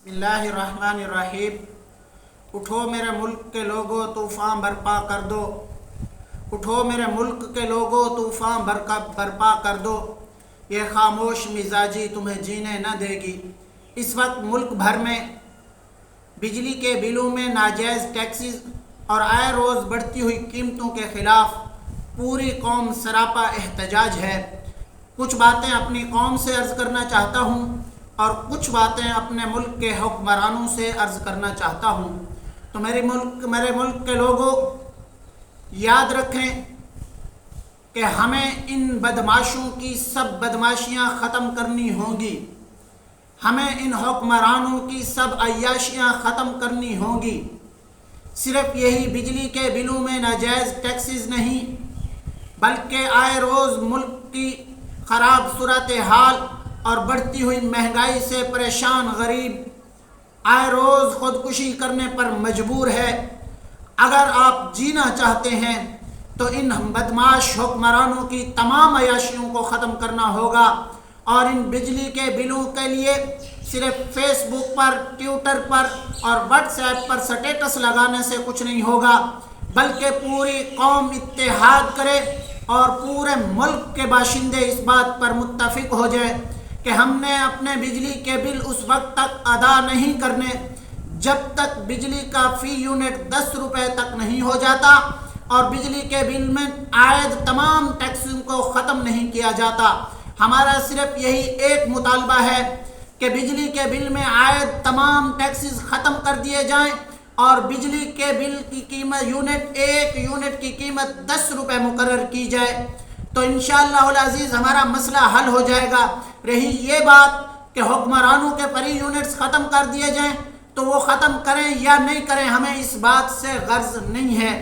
बिस्मिल्लाहिर्रहमानिर्रहीम। उठो मेरे मुल्क के लोगों तूफ़ान बर्पा कर दो। उठो मेरे मुल्क के लोगों तूफ़ान बर्पा कर दो। ये खामोश मिजाजी तुम्हें जीने न देगी। इस वक्त मुल्क भर में बिजली के बिलों में नाजायज़ टैक्सेस और आए रोज़ बढ़ती हुई कीमतों के ख़िलाफ़ पूरी कौम सरापा एहतजाज है। कुछ बातें अपनी कौम से अर्ज़ करना चाहता हूँ और कुछ बातें अपने मुल्क के हुक्मरानों से अर्ज़ करना चाहता हूँ। तो मेरे मुल्क के लोगों, याद रखें कि हमें इन बदमाशों की सब बदमाशियाँ ख़त्म करनी होंगी। हमें इन हुक्मरानों की सब अय्याशियाँ ख़त्म करनी होंगी। सिर्फ़ यही बिजली के बिलों में नाजायज़ टैक्सेस नहीं, बल्कि आए रोज़ मुल्क की ख़राब सूरत हाल और बढ़ती हुई महंगाई से परेशान गरीब आए रोज़ ख़ुदकुशी करने पर मजबूर है। अगर आप जीना चाहते हैं तो इन बदमाश हुक्मरानों की तमाम अयाशियों को ख़त्म करना होगा। और इन बिजली के बिलों के लिए सिर्फ फेसबुक पर, ट्विटर पर और व्हाट्सएप पर स्टेटस लगाने से कुछ नहीं होगा, बल्कि पूरी कौम इत्तेहाद करे और पूरे मुल्क के बाशिंदे इस बात पर मुत्तफिक हो जाए कि हमने अपने बिजली के बिल उस वक्त तक अदा नहीं करने जब तक बिजली का फ़ी यूनिट 10 रुपये तक नहीं हो जाता और बिजली के बिल में आयद तमाम टैक्सों को ख़त्म नहीं किया जाता। हमारा सिर्फ यही एक मुतालबा है कि बिजली के बिल में आयद तमाम टैक्सेस ख़त्म कर दिए जाएं और बिजली के बिल की कीमत एक यूनिट की कीमत 10 रुपये मुकर्रर की जाए, तो इंशाअल्लाहुल अज़ीज़ हमारा मसला हल हो जाएगा। रही ये बात कि हुक्मरानों के परी यूनिट्स ख़त्म कर दिए जाएं, तो वो ख़त्म करें या नहीं करें, हमें इस बात से गर्ज नहीं है।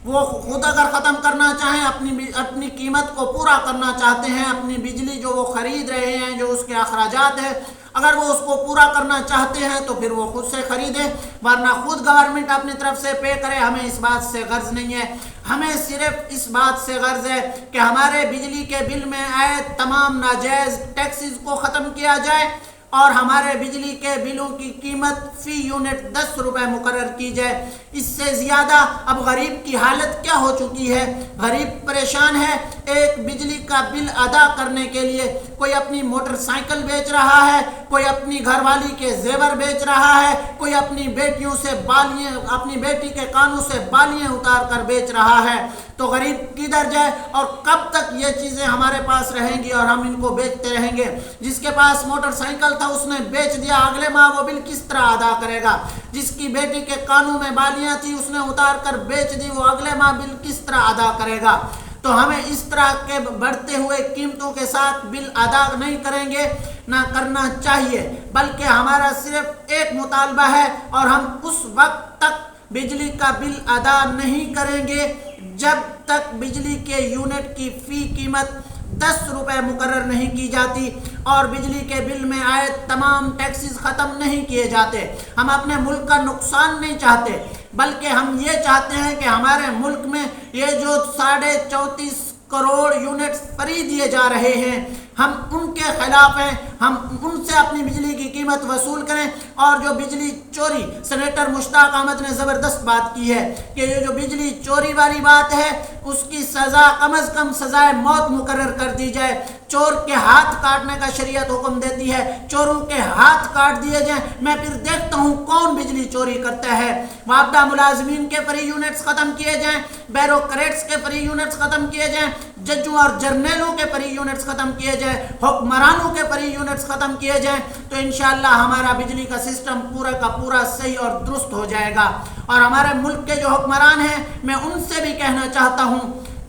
वो खुद अगर ख़त्म करना चाहें, अपनी कीमत को पूरा करना चाहते हैं, अपनी बिजली जो वो ख़रीद रहे हैं, जो उसके अखराजात हैं, अगर वो उसको पूरा करना चाहते हैं तो फिर वो खुद से ख़रीदें, वरना खुद गवर्नमेंट अपनी तरफ से पे करे। हमें इस बात से गर्ज नहीं है। हमें सिर्फ इस बात से गर्ज है कि हमारे बिजली के बिल में आए तमाम नाजायज़ टैक्सेस को ख़त्म किया जाए और हमारे बिजली के बिलों की कीमत फ़ी यूनिट 10 रुपये मुकर्रर की जाए। इससे ज़्यादा अब गरीब की हालत क्या हो चुकी है। गरीब परेशान है। एक बिजली का बिल अदा करने के लिए कोई अपनी मोटरसाइकिल बेच रहा है, कोई अपनी घरवाली के जेवर बेच रहा है, कोई अपनी बेटियों से बालियाँ, अपनी बेटी के कानों से बालियाँ उतार कर बेच रहा है। तो गरीब किधर जाए और कब तक ये चीज़ें हमारे पास रहेंगी और हम इनको बेचते रहेंगे। जिसके पास मोटरसाइकिल था उसने बेच दिया, अगले माह वो बिल किस तरह अदा करेगा। जिसकी बेटी के कानों में बालियाँ थी उसने उतार कर बेच दी, वो अगले माह बिल किस तरह अदा करेगा। तो हमें इस तरह के बढ़ते हुए कीमतों के साथ बिल अदा नहीं करेंगे, ना करना चाहिए, बल्कि हमारा सिर्फ एक मुतालबा है और हम उस वक्त तक बिजली का बिल अदा नहीं करेंगे जब तक बिजली के यूनिट की फ़ी कीमत 10 रुपये मुकर्रर नहीं की जाती और बिजली के बिल में आए तमाम टैक्सेस ख़त्म नहीं किए जाते। हम अपने मुल्क का नुकसान नहीं चाहते, बल्कि हम ये चाहते हैं कि हमारे मुल्क में ये जो 34.5 करोड़ यूनिट्स फ्री दिए जा रहे हैं, हम उनके ख़िलाफ़ हैं। हम उनसे अपनी बिजली की कीमत वसूल करें। और जो बिजली चोरी, सेनेटर मुश्ताक अहमद ने ज़बरदस्त बात की है कि ये जो बिजली चोरी वाली बात है उसकी सज़ा कम अज़ कम सज़ाए मौत मुकर्रर कर दी जाए। चोर के हाथ काटने का शरीयत हुक्म देती है, चोरों के हाथ काट दिए जाएं। मैं फिर देखता हूँ कौन बिजली चोरी करता है। वापदा मुलाजमीन के फ्री यूनिट्स ख़त्म किए जाएँ, बैरोक्रेट्स के फ्री यूनिट्स ख़त्म किए जाएँ, जजों और जर्नलों के फ्री यूनिट्स ख़त्म किए जाएँ, हुक्मरानों के फ्री यूनिट्स ख़त्म किए जाएँ, तो इंशाअल्लाह हमारा बिजली का सिस्टम पूरा का पूरा सही और दुरुस्त हो जाएगा। और हमारे मुल्क के जो हुक्मरान हैं, मैं उनसे भी कहना चाहता हूँ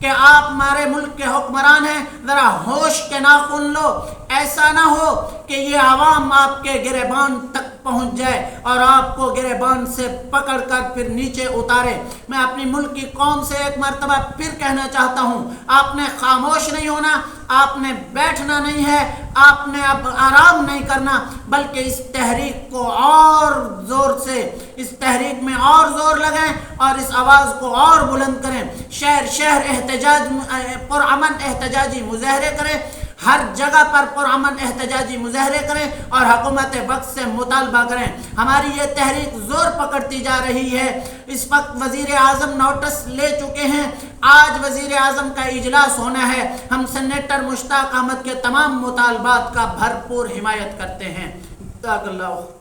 कि आप हमारे मुल्क के हुक्मरान हैं, ज़रा होश के नाखून लो। ऐसा ना हो कि ये आवाम आपके गिरेबान तक पहुंच जाए और आपको गिरेबान से पकड़कर फिर नीचे उतारे। मैं अपनी मुल्क की कौम से एक मरतबा फिर कहना चाहता हूँ, आपने खामोश नहीं होना, आपने बैठना नहीं है, आपने अब आराम नहीं करना, बल्कि इस तहरीक को और ज़ोर से, इस तहरीक में और ज़ोर लगाएं और इस आवाज़ को और बुलंद करें। शहर शहर एहतजाज पुरअमन एहतजाजी मुज़ाहरे करें। ہر جگہ پر پرامن احتجاجی مظاہرے کریں اور حکومت وقت سے مطالبہ کریں۔ ہماری یہ تحریک زور پکڑتی جا رہی ہے۔ اس وقت وزیر اعظم نوٹس لے چکے ہیں، آج وزیر اعظم کا اجلاس ہونا ہے۔ ہم سینیٹر مشتاق احمد کے تمام مطالبات کا بھرپور حمایت کرتے ہیں۔ جزاک اللہ۔